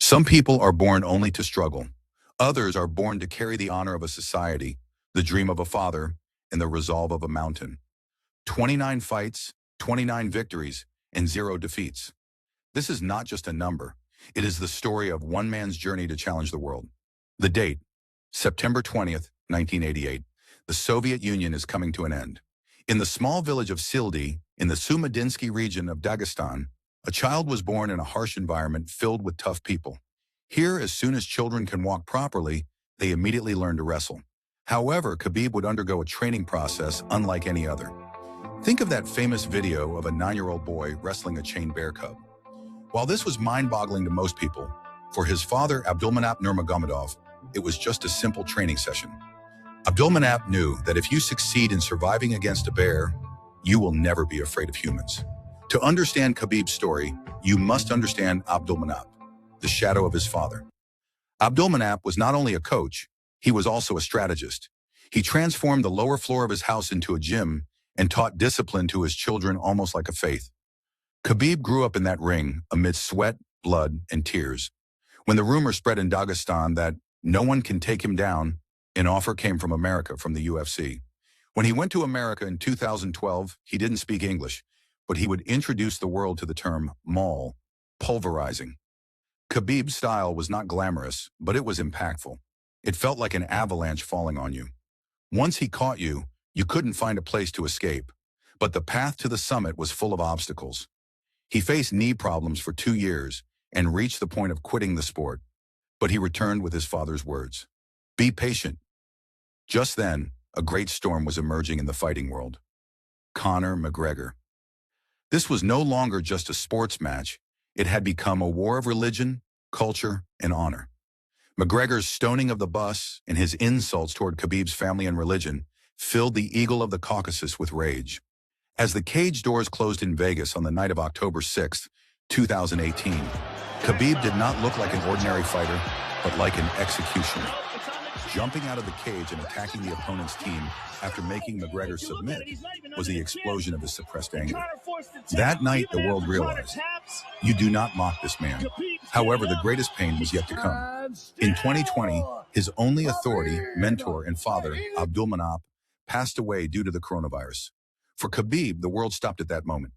Some people are born only to struggle. Others are born to carry the honor of a society, the dream of a father, and the resolve of a mountain. 29 fights, 29 victories, and 0 defeats. This is not just a number. It is the story of one man's journey to challenge the world. The date, September 20th, 1988. The Soviet Union is coming to an end. In the small village of Sildi, in the Sumadinsky region of Dagestan, a child was born in a harsh environment filled with tough people. Here, as soon as children can walk properly, they immediately learn to wrestle. However, Khabib would undergo a training process unlike any other. Think of that famous video of a 9-year-old boy wrestling a chained bear cub. While this was mind-boggling to most people, for his father, Khabib Nurmagomedov, it was just a simple training session. Khabib knew that if you succeed in surviving against a bear, you will never be afraid of humans. To understand Khabib's story, you must understand Khabib, the shadow of his father. Khabib was not only a coach, he was also a strategist. He transformed the lower floor of his house into a gym and taught discipline to his children almost like a faith. Khabib grew up in that ring amidst sweat, blood, and tears. When the rumor spread in Dagestan that no one can take him down, an offer came from America, from the UFC. When he went to America in 2012, he didn't speak English, but he would introduce the world to the term maul, pulverizing. Khabib's style was not glamorous, but it was impactful. It felt like an avalanche falling on you. Once he caught you, you couldn't find a place to escape, but the path to the summit was full of obstacles. He faced knee problems for 2 years and reached the point of quitting the sport, but he returned with his father's words. Be patient. Just then, a great storm was emerging in the fighting world. Conor McGregor. This was no longer just a sports match. It had become a war of religion, culture, and honor. McGregor's stoning of the bus and his insults toward Khabib's family and religion filled the eagle of the Caucasus with rage. As the cage doors closed in Vegas on the night of October 6, 2018, Khabib did not look like an ordinary fighter, but like an executioner. Jumping out of the cage and attacking the opponent's team after making McGregor submit was the explosion of his suppressed anger. That night, the world realized, you do not mock this man. However, the greatest pain was yet to come. In 2020, his only authority, mentor, and father, Khabib, passed away due to the coronavirus. For Khabib, the world stopped at that moment.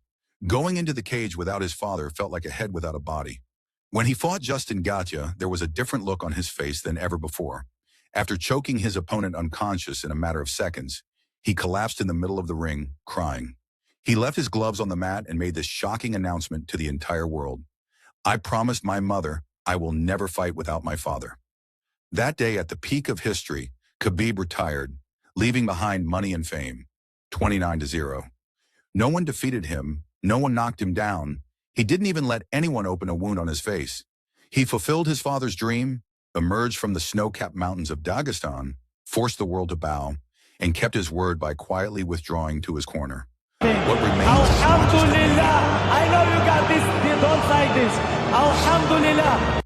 Going into the cage without his father felt like a head without a body. When he fought Justin Gaethje, there was a different look on his face than ever before. After choking his opponent unconscious in a matter of seconds, he collapsed in the middle of the ring, crying. He left his gloves on the mat and made this shocking announcement to the entire world. I promised my mother I will never fight without my father. That day, at the peak of history, Khabib retired, leaving behind money and fame, 29-0. No one defeated him, no one knocked him down. He didn't even let anyone open a wound on his face. He fulfilled his father's dream, emerged from the snow-capped mountains of Dagestan, forced the world to bow, and kept his word by quietly withdrawing to his corner. What remains is not just a Alhamdulillah! I know you got this. Don't like this. Alhamdulillah!